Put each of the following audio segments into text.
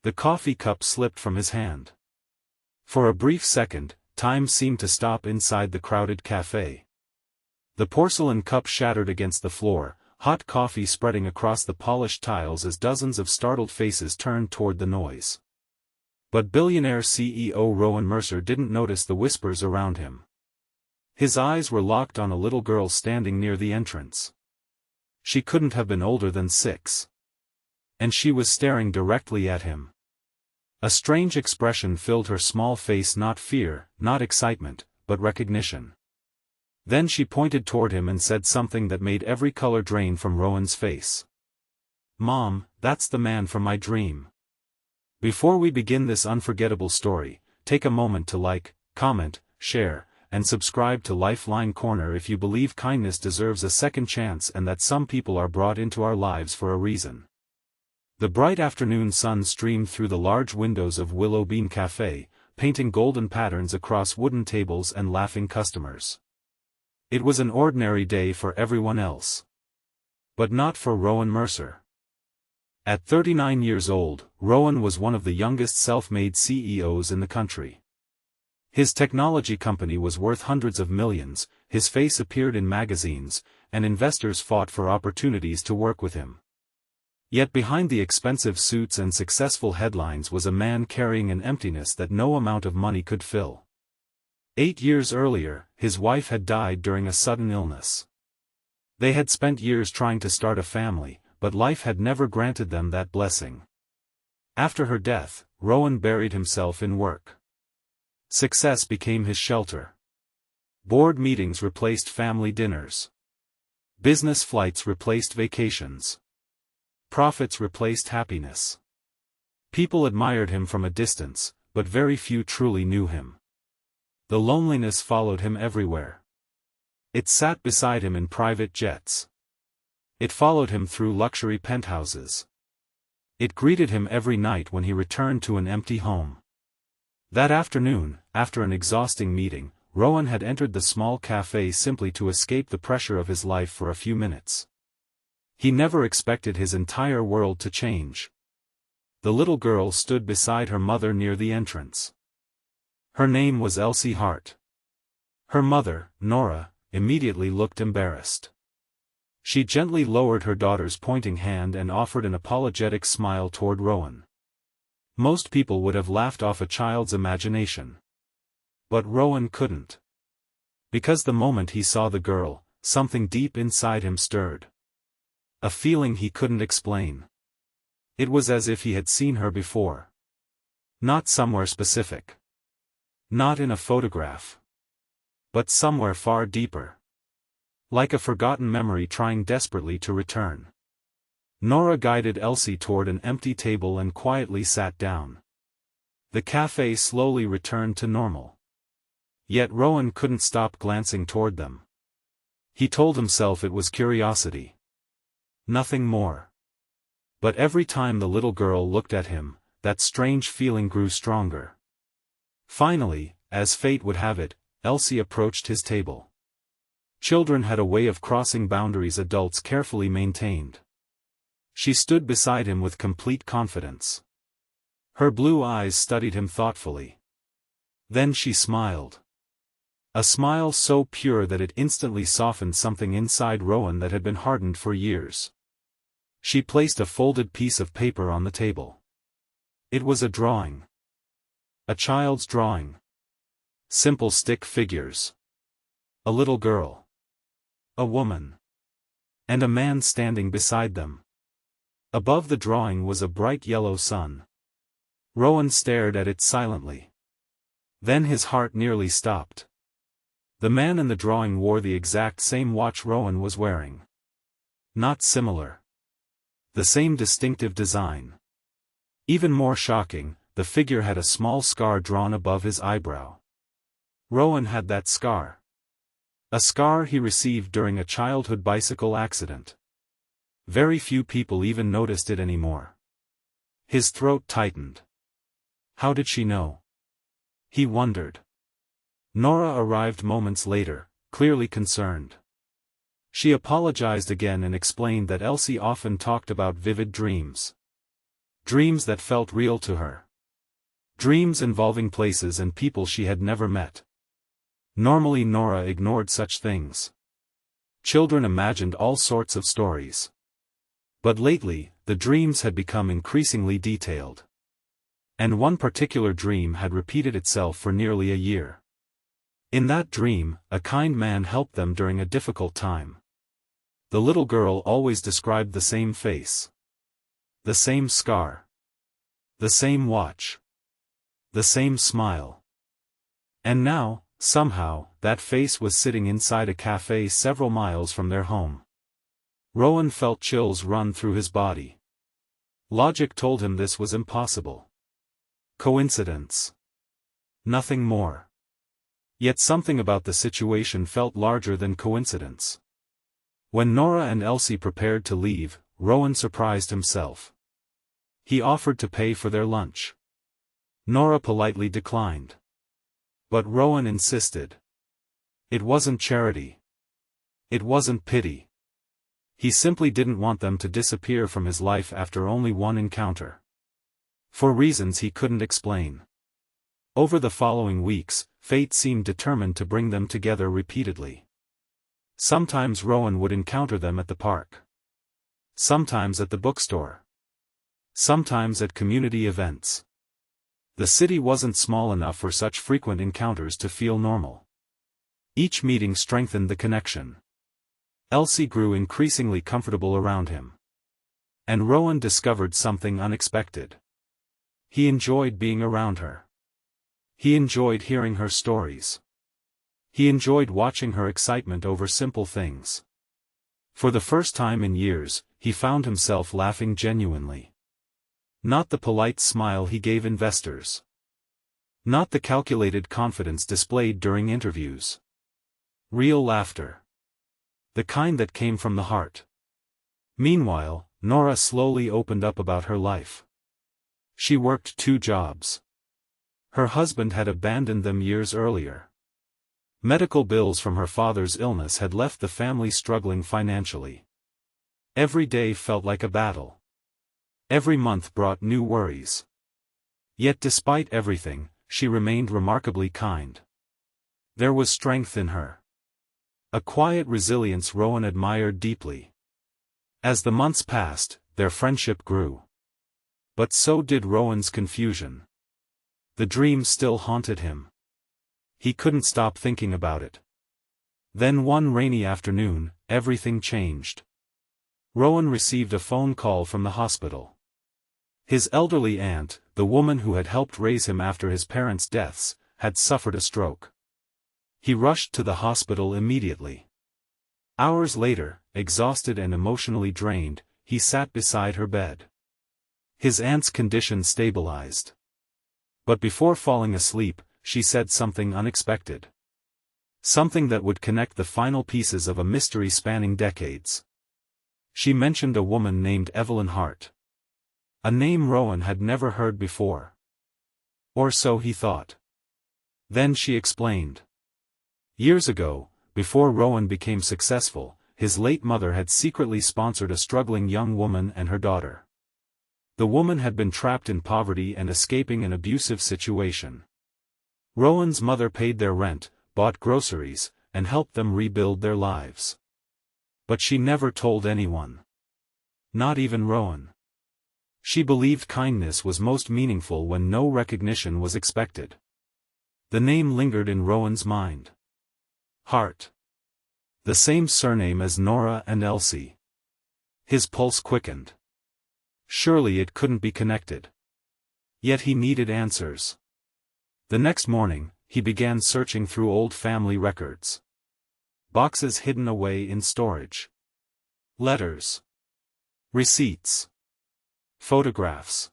The coffee cup slipped from his hand. For a brief second, time seemed to stop inside the crowded cafe. The porcelain cup shattered against the floor, hot coffee spreading across the polished tiles as dozens of startled faces turned toward the noise. But billionaire CEO Rowan Mercer didn't notice the whispers around him. His eyes were locked on a little girl standing near the entrance. She couldn't have been older than 6. And she was staring directly at him. A strange expression filled her small face, not fear, not excitement, but recognition. Then she pointed toward him and said something that made every color drain from Rowan's face. "Mom, that's the man from my dream." Before we begin this unforgettable story, take a moment to like, comment, share, and subscribe to Lifeline Corner if you believe kindness deserves a second chance and that some people are brought into our lives for a reason. The bright afternoon sun streamed through the large windows of Willow Bean Café, painting golden patterns across wooden tables and laughing customers. It was an ordinary day for everyone else. But not for Rowan Mercer. At 39 years old, Rowan was one of the youngest self-made CEOs in the country. His technology company was worth hundreds of millions, his face appeared in magazines, and investors fought for opportunities to work with him. Yet behind the expensive suits and successful headlines was a man carrying an emptiness that no amount of money could fill. 8 years earlier, his wife had died during a sudden illness. They had spent years trying to start a family, but life had never granted them that blessing. After her death, Rowan buried himself in work. Success became his shelter. Board meetings replaced family dinners. Business flights replaced vacations. Profits replaced happiness. People admired him from a distance, but very few truly knew him. The loneliness followed him everywhere. It sat beside him in private jets. It followed him through luxury penthouses. It greeted him every night when he returned to an empty home. That afternoon, after an exhausting meeting, Rowan had entered the small cafe simply to escape the pressure of his life for a few minutes. He never expected his entire world to change. The little girl stood beside her mother near the entrance. Her name was Elsie Hart. Her mother, Nora, immediately looked embarrassed. She gently lowered her daughter's pointing hand and offered an apologetic smile toward Rowan. Most people would have laughed off a child's imagination. But Rowan couldn't. Because the moment he saw the girl, something deep inside him stirred. A feeling he couldn't explain. It was as if he had seen her before. Not somewhere specific. Not in a photograph. But somewhere far deeper. Like a forgotten memory trying desperately to return. Nora guided Elsie toward an empty table and quietly sat down. The cafe slowly returned to normal. Yet Rowan couldn't stop glancing toward them. He told himself it was curiosity. Nothing more. But every time the little girl looked at him, that strange feeling grew stronger. Finally, as fate would have it, Elsie approached his table. Children had a way of crossing boundaries adults carefully maintained. She stood beside him with complete confidence. Her blue eyes studied him thoughtfully. Then she smiled. A smile so pure that it instantly softened something inside Rowan that had been hardened for years. She placed a folded piece of paper on the table. It was a drawing. A child's drawing. Simple stick figures. A little girl. A woman. And a man standing beside them. Above the drawing was a bright yellow sun. Rowan stared at it silently. Then his heart nearly stopped. The man in the drawing wore the exact same watch Rowan was wearing. Not similar. The same distinctive design. Even more shocking, the figure had a small scar drawn above his eyebrow. Rowan had that scar. A scar he received during a childhood bicycle accident. Very few people even noticed it anymore. His throat tightened. How did she know? He wondered. Nora arrived moments later, clearly concerned. She apologized again and explained that Elsie often talked about vivid dreams. Dreams that felt real to her. Dreams involving places and people she had never met. Normally Nora ignored such things. Children imagined all sorts of stories. But lately, the dreams had become increasingly detailed. And one particular dream had repeated itself for nearly a year. In that dream, a kind man helped them during a difficult time. The little girl always described the same face. The same scar. The same watch. The same smile. And now, somehow, that face was sitting inside a cafe several miles from their home. Rowan felt chills run through his body. Logic told him this was impossible. Coincidence. Nothing more. Yet something about the situation felt larger than coincidence. When Nora and Elsie prepared to leave, Rowan surprised himself. He offered to pay for their lunch. Nora politely declined. But Rowan insisted. It wasn't charity. It wasn't pity. He simply didn't want them to disappear from his life after only one encounter. For reasons he couldn't explain. Over the following weeks, fate seemed determined to bring them together repeatedly. Sometimes Rowan would encounter them at the park. Sometimes at the bookstore. Sometimes at community events. The city wasn't small enough for such frequent encounters to feel normal. Each meeting strengthened the connection. Elsie grew increasingly comfortable around him. And Rowan discovered something unexpected. He enjoyed being around her. He enjoyed hearing her stories. He enjoyed watching her excitement over simple things. For the first time in years, he found himself laughing genuinely. Not the polite smile he gave investors. Not the calculated confidence displayed during interviews. Real laughter. The kind that came from the heart. Meanwhile, Nora slowly opened up about her life. She worked 2 jobs. Her husband had abandoned them years earlier. Medical bills from her father's illness had left the family struggling financially. Every day felt like a battle. Every month brought new worries. Yet despite everything, she remained remarkably kind. There was strength in her. A quiet resilience Rowan admired deeply. As the months passed, their friendship grew. But so did Rowan's confusion. The dream still haunted him. He couldn't stop thinking about it. Then one rainy afternoon, everything changed. Rowan received a phone call from the hospital. His elderly aunt, the woman who had helped raise him after his parents' deaths, had suffered a stroke. He rushed to the hospital immediately. Hours later, exhausted and emotionally drained, he sat beside her bed. His aunt's condition stabilized. But before falling asleep, she said something unexpected. Something that would connect the final pieces of a mystery spanning decades. She mentioned a woman named Evelyn Hart. A name Rowan had never heard before. Or so he thought. Then she explained. Years ago, before Rowan became successful, his late mother had secretly sponsored a struggling young woman and her daughter. The woman had been trapped in poverty and escaping an abusive situation. Rowan's mother paid their rent, bought groceries, and helped them rebuild their lives. But she never told anyone. Not even Rowan. She believed kindness was most meaningful when no recognition was expected. The name lingered in Rowan's mind. Hart. The same surname as Nora and Elsie. His pulse quickened. Surely it couldn't be connected. Yet he needed answers. The next morning, he began searching through old family records. Boxes hidden away in storage. Letters. Receipts. Photographs.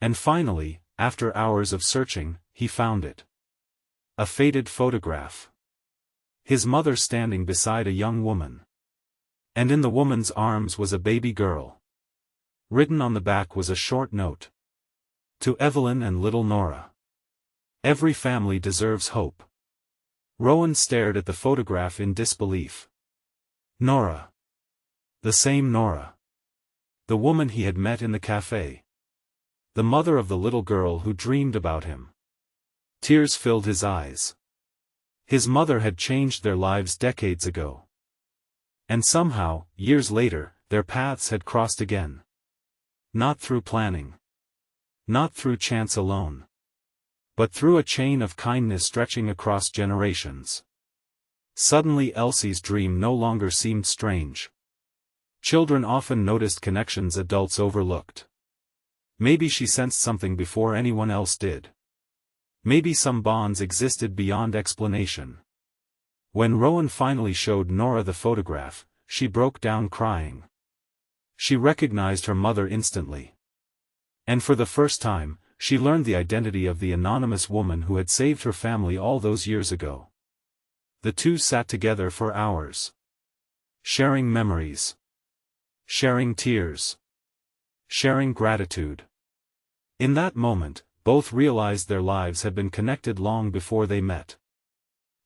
And finally, after hours of searching, he found it. A faded photograph. His mother standing beside a young woman. And in the woman's arms was a baby girl. Written on the back was a short note. To Evelyn and little Nora. Every family deserves hope. Rowan stared at the photograph in disbelief. Nora. The same Nora. The woman he had met in the cafe. the mother of the little girl who dreamed about him. Tears filled his eyes. His mother had changed their lives decades ago. And somehow, years later, their paths had crossed again. Not through planning. Not through chance alone. But through a chain of kindness stretching across generations. Suddenly Elsie's dream no longer seemed strange. Children often noticed connections adults overlooked. Maybe she sensed something before anyone else did. Maybe some bonds existed beyond explanation. When Rowan finally showed Nora the photograph, she broke down crying. She recognized her mother instantly. And for the first time, she learned the identity of the anonymous woman who had saved her family all those years ago. The two sat together for hours. Sharing memories. Sharing tears. Sharing gratitude. In that moment, both realized their lives had been connected long before they met.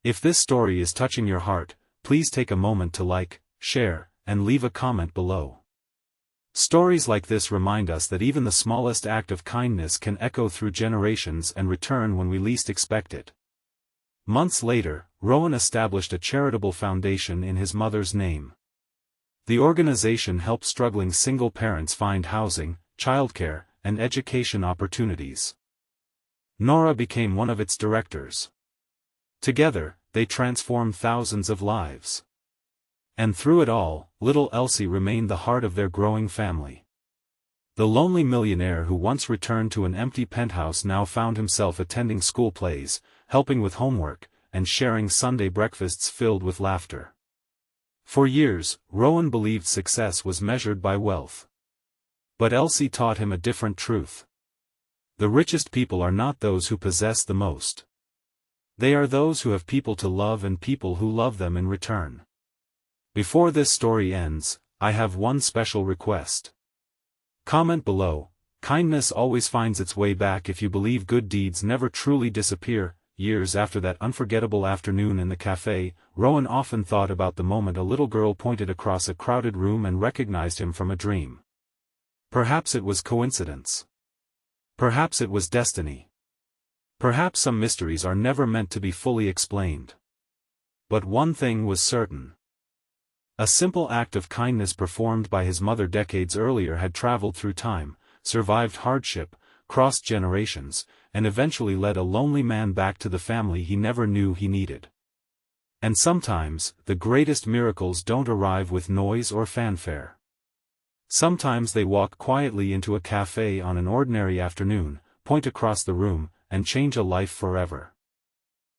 If this story is touching your heart, please take a moment to like, share, and leave a comment below. Stories like this remind us that even the smallest act of kindness can echo through generations and return when we least expect it. Months later, Rowan established a charitable foundation in his mother's name. The organization helped struggling single parents find housing, childcare, and education opportunities. Nora became one of its directors. Together, they transformed thousands of lives. And through it all, little Elsie remained the heart of their growing family. The lonely millionaire who once returned to an empty penthouse now found himself attending school plays, helping with homework, and sharing Sunday breakfasts filled with laughter. For years, Rowan believed success was measured by wealth. But Elsie taught him a different truth. The richest people are not those who possess the most. They are those who have people to love and people who love them in return. Before this story ends, I have one special request. Comment below. Kindness always finds its way back if you believe good deeds never truly disappear. Years after that unforgettable afternoon in the cafe, Rowan often thought about the moment a little girl pointed across a crowded room and recognized him from a dream. Perhaps it was coincidence. Perhaps it was destiny. Perhaps some mysteries are never meant to be fully explained. But one thing was certain. A simple act of kindness performed by his mother decades earlier had traveled through time, survived hardship, crossed generations, and eventually led a lonely man back to the family he never knew he needed. And sometimes, the greatest miracles don't arrive with noise or fanfare. Sometimes they walk quietly into a cafe on an ordinary afternoon, point across the room, and change a life forever.